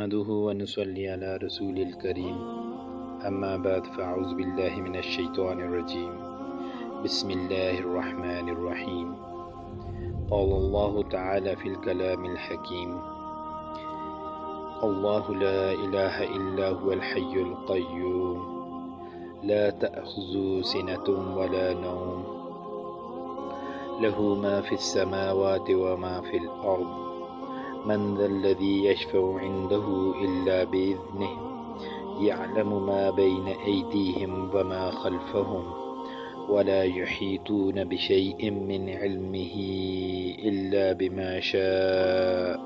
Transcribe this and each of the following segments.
نحمده ونصلي على رسول الكريم أما بعد فأعوذ بالله من الشيطان الرجيم بسم الله الرحمن الرحيم قال الله تعالى في الكلام الحكيم الله لا إله إلا هو الحي القيوم لا تأخذه سنة ولا نوم له ما في السماوات وما في الأرض من ذا الذي يشفع عنده إلا بإذنه يعلم ما بين أيديهم وما خلفهم ولا يحيطون بشيء من علمه إلا بما شاء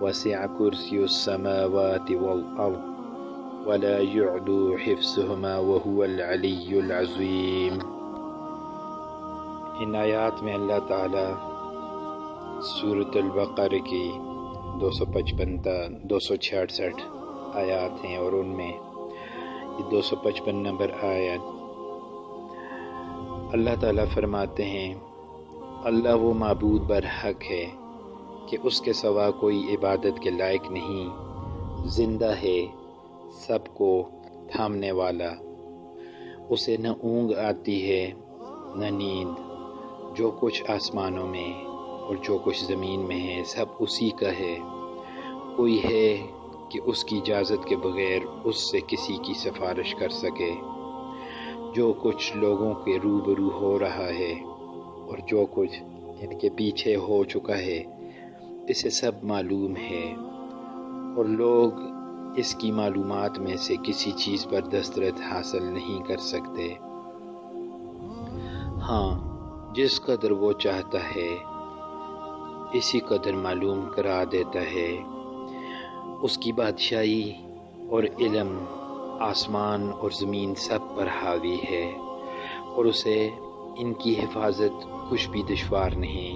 وسع كرسي السماوات والأرض ولا يعدو حفظهما وهو العلي العظيم۔ ان آیات میں اللہ تعالی سورۃ البقرہ کی 255 تا 266 آیات ہیں، اور ان میں یہ 255 نمبر آیت اللہ تعالیٰ فرماتے ہیں اللہ وہ معبود برحق ہے کہ اس کے سوا کوئی عبادت کے لائق نہیں، زندہ ہے، سب کو تھامنے والا، اسے نہ اونگ آتی ہے نہ نیند، جو کچھ آسمانوں میں اور جو کچھ زمین میں ہے سب اسی کا ہے، کوئی ہے کہ اس کی اجازت کے بغیر اس سے کسی کی سفارش کر سکے، جو کچھ لوگوں کے روبرو ہو رہا ہے اور جو کچھ ان کے پیچھے ہو چکا ہے اسے سب معلوم ہے، اور لوگ اس کی معلومات میں سے کسی چیز پر دسترس حاصل نہیں کر سکتے۔ ہاں، جس قدر وہ چاہتا ہے اسی قدر معلوم کرا دیتا ہے، اس کی بادشاہی اور علم آسمان اور زمین سب پر حاوی ہے، اور اسے ان کی حفاظت کچھ بھی دشوار نہیں،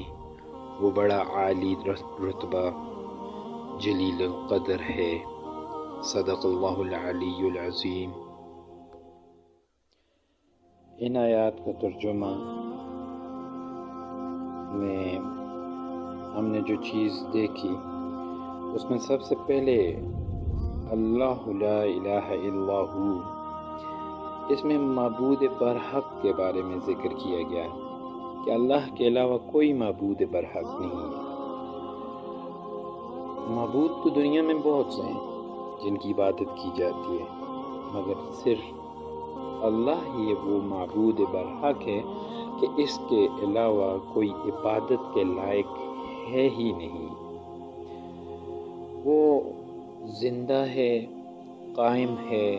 وہ بڑا عالی رتبہ جلیل القدر ہے۔ صدق اللہ العلی العظیم۔ ان آیات کا ترجمہ میں ہم نے جو چیز دیکھی اس میں سب سے پہلے اللہ لا الہ الا ہو، اس میں معبود برحق کے بارے میں ذکر کیا گیا کہ اللہ کے علاوہ کوئی معبود برحق نہیں ہے۔ معبود تو دنیا میں بہت سے ہیں جن کی عبادت کی جاتی ہے، مگر صرف اللہ ہی وہ معبود برحق ہے کہ اس کے علاوہ کوئی عبادت کے لائق ہے ہی نہیں۔ وہ زندہ ہے، قائم ہے۔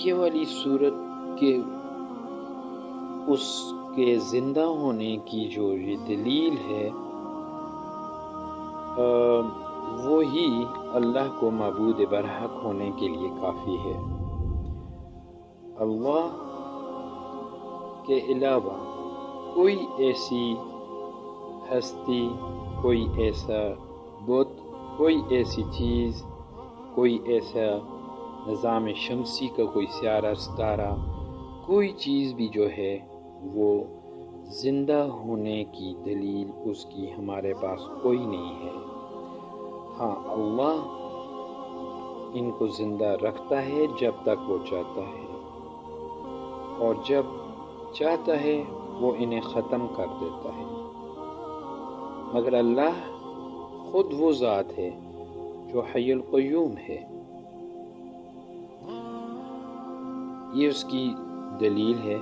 یہ والی صورت کہ اس کے زندہ ہونے کی جو یہ دلیل ہے وہی اللہ کو معبود برحق ہونے کے لیے کافی ہے۔ اللہ کے علاوہ کوئی ایسی ہستی، کوئی ایسا بت، کوئی ایسی چیز، کوئی ایسا نظام شمسی کا کوئی سیارہ ستارہ، کوئی چیز بھی جو ہے وہ زندہ ہونے کی دلیل اس کی ہمارے پاس کوئی نہیں ہے۔ ہاں، اللہ ان کو زندہ رکھتا ہے جب تک وہ چاہتا ہے، اور جب چاہتا ہے وہ انہیں ختم کر دیتا ہے، مگر اللہ خود وہ ذات ہے جو حی القیوم ہے۔ یہ اس کی دلیل ہے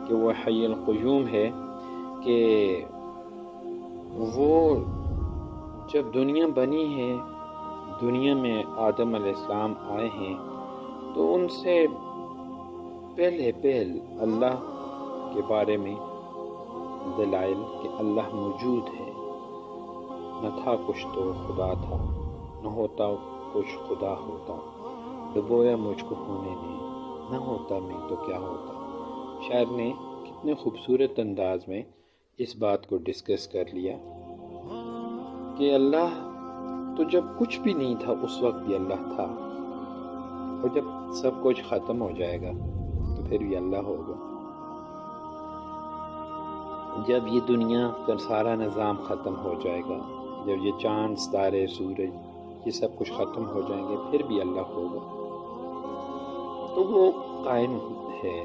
کہ وہ حی القیوم ہے کہ وہ جب دنیا بنی ہے، دنیا میں آدم علیہ السلام آئے ہیں تو ان سے پہل اللہ کے بارے میں دلائل کہ اللہ موجود ہے، نہ تھا کچھ تو خدا تھا، نہ ہوتا کچھ خدا ہوتا، ڈبویا مجھ کو ہونے دے، نہ ہوتا میں تو کیا ہوتا۔ شاعر نے کتنے خوبصورت انداز میں اس بات کو ڈسکس کر لیا کہ اللہ تو جب کچھ بھی نہیں تھا اس وقت بھی اللہ تھا، اور جب سب کچھ ختم ہو جائے گا تو پھر بھی اللہ ہوگا۔ جب یہ دنیا کا سارا نظام ختم ہو جائے گا، جب یہ چاند ستارے سورج یہ سب کچھ ختم ہو جائیں گے، پھر بھی اللہ ہوگا، تو وہ قائم ہے۔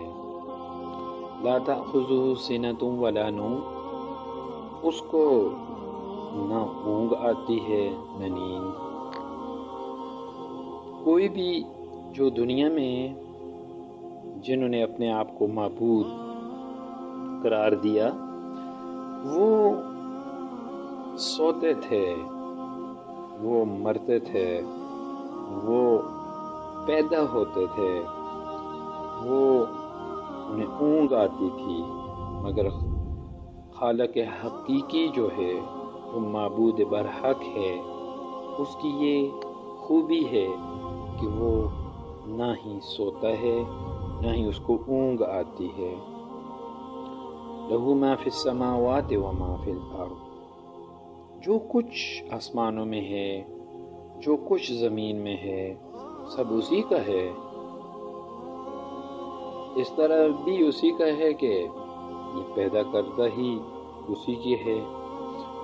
لا تأخذہ سنۃ ولا نوم، اس کو نہ اونگ آتی ہے نہ نیند۔ کوئی بھی جو دنیا میں جنہوں نے اپنے آپ کو معبود قرار دیا، وہ سوتے تھے، وہ مرتے تھے، وہ پیدا ہوتے تھے، وہ انہیں اونگ آتی تھی، مگر خالق حقیقی جو ہے، جو معبود برحق ہے، اس کی یہ خوبی ہے کہ وہ نہ ہی سوتا ہے نہ ہی اس کو اونگ آتی ہے۔ لَهُ مَا فِي السَّمَاوَاتِ وَمَا فِي الْأَرْضِ، جو کچھ آسمانوں میں ہے، جو کچھ زمین میں ہے، سب اسی کا ہے۔ اس طرح بھی اسی کا ہے کہ یہ پیدا کرتا ہی اسی کی ہے،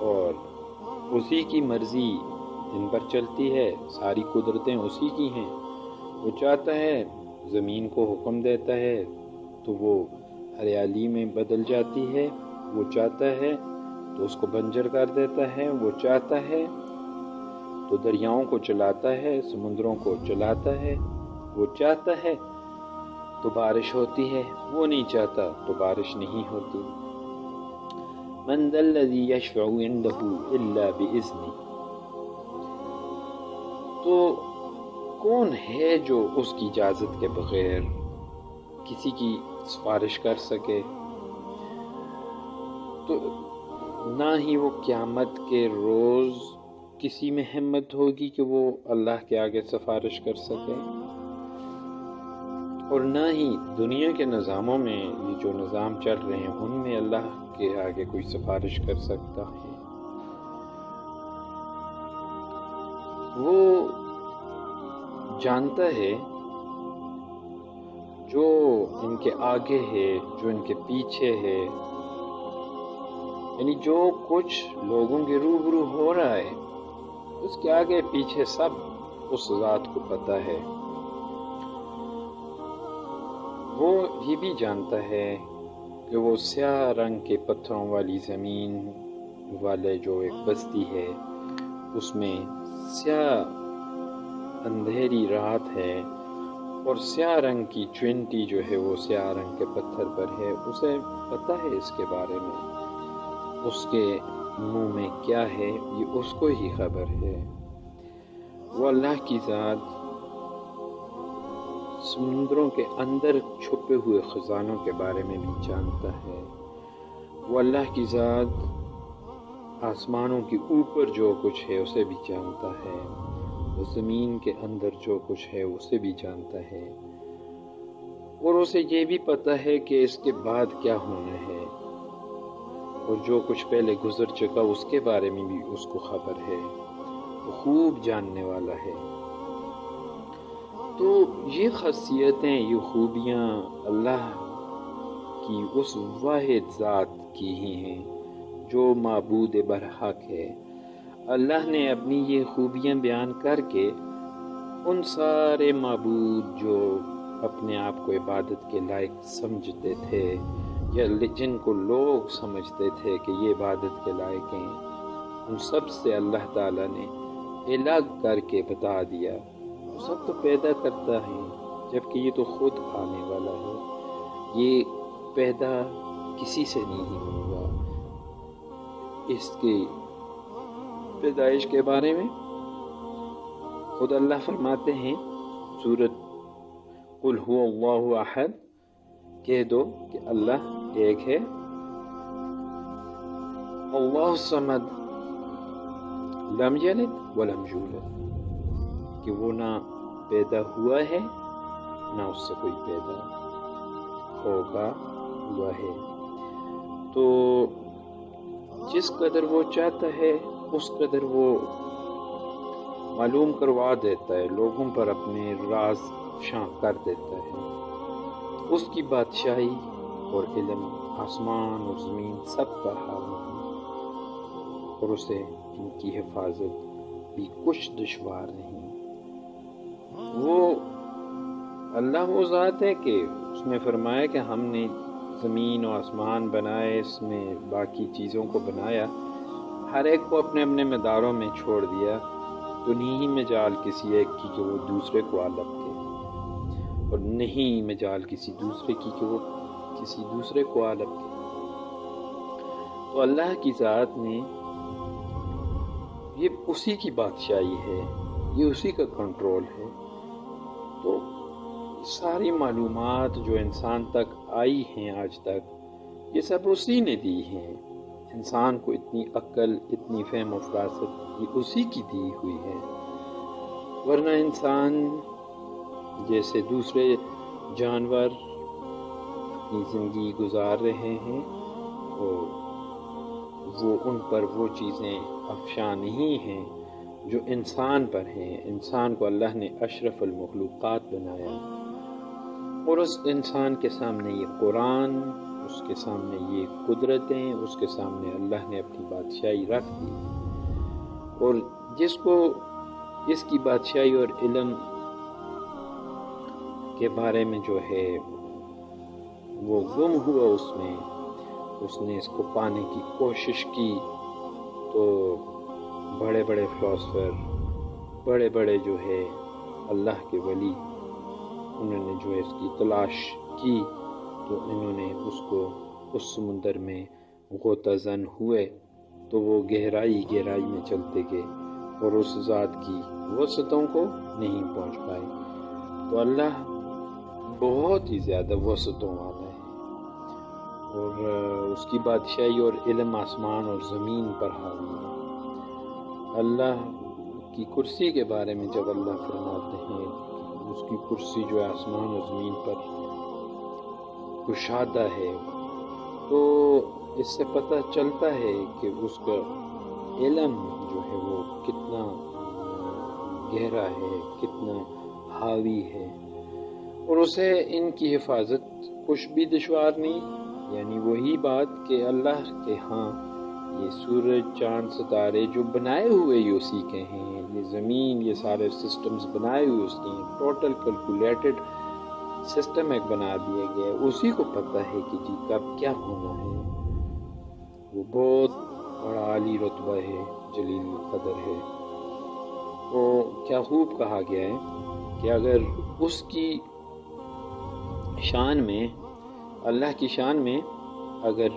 اور اسی کی مرضی ان پر چلتی ہے، ساری قدرتیں اسی کی ہیں۔ وہ چاہتا ہے زمین کو حکم دیتا ہے تو وہ ہریالی میں بدل جاتی ہے، وہ چاہتا ہے تو اس کو بنجر کر دیتا ہے، وہ چاہتا ہے تو دریاؤں کو چلاتا ہے، سمندروں کو چلاتا ہے، وہ چاہتا ہے تو بارش ہوتی ہے، وہ نہیں چاہتا تو بارش نہیں ہوتی۔ من ذا الذی یشفع عنده الا باذنہ، تو کون ہے جو اس کی اجازت کے بغیر کسی کی سفارش کر سکے؟ تو نہ ہی وہ قیامت کے روز کسی میں ہمت ہوگی کہ وہ اللہ کے آگے سفارش کر سکے، اور نہ ہی دنیا کے نظاموں میں یہ جو نظام چل رہے ہیں ان میں اللہ کے آگے کوئی سفارش کر سکتا ہے۔ وہ جانتا ہے جو ان کے آگے ہے، جو ان کے پیچھے ہے، یعنی جو کچھ لوگوں کے روبرو ہو رہا ہے اس کے آگے پیچھے سب اس ذات کو پتہ ہے۔ وہ یہ بھی جانتا ہے کہ وہ سیاہ رنگ کے پتھروں والی زمین والے جو ایک بستی ہے، اس میں سیاہ اندھیری رات ہے، اور سیاہ رنگ کی چونٹی جو ہے وہ سیاہ رنگ کے پتھر پر ہے، اسے پتہ ہے اس کے بارے میں، اس کے منہ میں کیا ہے یہ اس کو ہی خبر ہے۔ وہ اللہ کی ذات سمندروں کے اندر چھپے ہوئے خزانوں کے بارے میں بھی جانتا ہے۔ وہ اللہ کی ذات آسمانوں کے اوپر جو کچھ ہے اسے بھی جانتا ہے، وہ زمین کے اندر جو کچھ ہے اسے بھی جانتا ہے، اور اسے یہ بھی پتہ ہے کہ اس کے بعد کیا ہونا ہے، اور جو کچھ پہلے گزر چکا اس کے بارے میں بھی اس کو خبر ہے، وہ خوب جاننے والا ہے۔ تو یہ خاصیتیں، یہ خوبیاں اللہ کی اس واحد ذات کی ہی ہیں جو معبود برحق ہے۔ اللہ نے اپنی یہ خوبیاں بیان کر کے ان سارے معبود جو اپنے آپ کو عبادت کے لائق سمجھتے تھے، یا جن کو لوگ سمجھتے تھے کہ یہ عبادت کے لائق ہیں، ان سب سے اللہ تعالیٰ نے الگ کر کے بتا دیا، وہ سب تو پیدا کرتا ہے جبکہ یہ تو خود آنے والا ہے، یہ پیدا کسی سے نہیں ہوا۔ اس کی پیدائش کے بارے میں خود اللہ فرماتے ہیں سورۃ قل هو اللہ احد، کہہ دو کہ اللہ ایک ہے، اللہ الصمد، لم یلد ولم یولد، کہ وہ نہ پیدا ہوا ہے نہ اس سے کوئی پیدا ہوگا ہوا ہے۔ تو جس قدر وہ چاہتا ہے اس قدر وہ معلوم کروا دیتا ہے، لوگوں پر اپنے راز افشاں کر دیتا ہے۔ اس کی بادشاہی اور علم آسمان اور زمین سب پر حاوی ہے، اور اسے ان کی حفاظت بھی کچھ دشوار نہیں۔ وہ اللہ وہ ذات ہے کہ اس نے فرمایا کہ ہم نے زمین و آسمان بنائے، اس میں باقی چیزوں کو بنایا، ہر ایک کو اپنے اپنے مداروں میں چھوڑ دیا، تو نہیں مجال کسی ایک کی کہ وہ دوسرے کو علب کے، اور نہیں مجال کسی دوسرے کی کہ وہ کسی دوسرے کو علب کے۔ تو اللہ کی ذات نے یہ اسی کی بادشاہی ہے، یہ اسی کا کنٹرول ہے۔ تو ساری معلومات جو انسان تک آئی ہیں آج تک، یہ سب اسی نے دی ہیں۔ انسان کو اتنی عقل، اتنی فہم و فراست یہ اسی کی دی ہوئی ہے، ورنہ انسان جیسے دوسرے جانور اپنی زندگی گزار رہے ہیں اور وہ ان پر وہ چیزیں افشاں نہیں ہیں جو انسان پر ہیں۔ انسان کو اللہ نے اشرف المخلوقات بنایا، اور اس انسان کے سامنے یہ قرآن، اس کے سامنے یہ قدرتیں، اس کے سامنے اللہ نے اپنی بادشاہی رکھ دی، اور جس کو اس کی بادشاہی اور علم کے بارے میں جو ہے وہ گم ہوا، اس نے اس کو پانے کی کوشش کی، تو بڑے بڑے فلاسفر، بڑے بڑے جو ہے اللہ کے ولی، انہوں نے جو ہے اس کی تلاش کی، تو انہوں نے اس کو اس سمندر میں غوطہ زن ہوئے، تو وہ گہرائی میں چلتے گئے اور اس ذات کی وسعتوں کو نہیں پہنچ پائے۔ تو اللہ بہت ہی زیادہ وسعتوں والا ہے، اور اس کی بادشاہی اور علم آسمان اور زمین پر حاوی ہے۔ اللہ کی کرسی کے بارے میں جب اللہ فرماتے ہیں، اس کی کرسی جو ہے آسمان اور زمین پر کشادہ ہے، تو اس سے پتہ چلتا ہے کہ اس کا علم جو ہے وہ کتنا گہرا ہے، کتنا حاوی ہے، اور اسے ان کی حفاظت کچھ بھی دشوار نہیں۔ یعنی وہی بات کہ اللہ کے ہاں یہ سورج، چاند، ستارے جو بنائے ہوئے ہی اسی کے ہیں، یہ زمین، یہ سارے سسٹمز بنائے ہوئے اس کے ہیں، ٹوٹل کیلکولیٹڈ سسٹم ایک بنا دیے گئے، اسی کو پتہ ہے کہ جی کب کیا ہونا ہے۔ وہ بہت بڑا عالی رتبہ ہے، جلیل القدر ہے۔ وہ کیا خوب کہا گیا ہے کہ اگر اس کی شان میں، اللہ کی شان میں اگر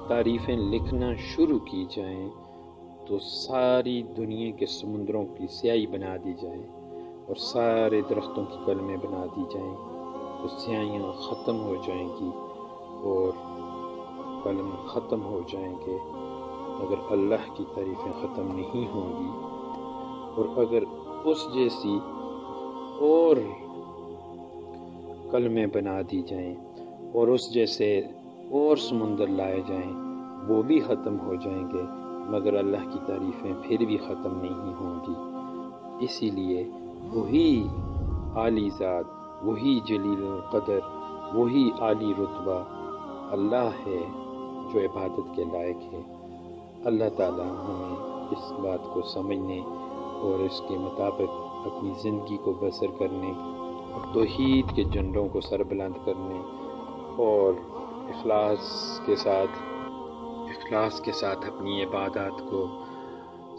تعریفیں لکھنا شروع کی جائیں تو ساری دنیا کے سمندروں کی سیاہی بنا دی جائے اور سارے درختوں کی کلمیں بنا دی جائیں، تو سیاہیاں ختم ہو جائیں گی اور قلم ختم ہو جائیں گے، اگر اللہ کی تعریفیں ختم نہیں ہوں گی۔ اور اگر اس جیسی اور کلمیں بنا دی جائیں اور اس جیسے اور سمندر لائے جائیں، وہ بھی ختم ہو جائیں گے، مگر اللہ کی تعریفیں پھر بھی ختم نہیں ہوں گی۔ اسی لیے وہی عالی ذات، وہی جلیل القدر، وہی عالی رتبہ اللہ ہے جو عبادت کے لائق ہے۔ اللہ تعالی ہمیں اس بات کو سمجھنے اور اس کے مطابق اپنی زندگی کو بسر کرنے اور توحید کے جھنڈوں کو سربلند کرنے اور اخلاص کے ساتھ اپنی عبادات کو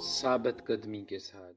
ثابت قدمی کے ساتھ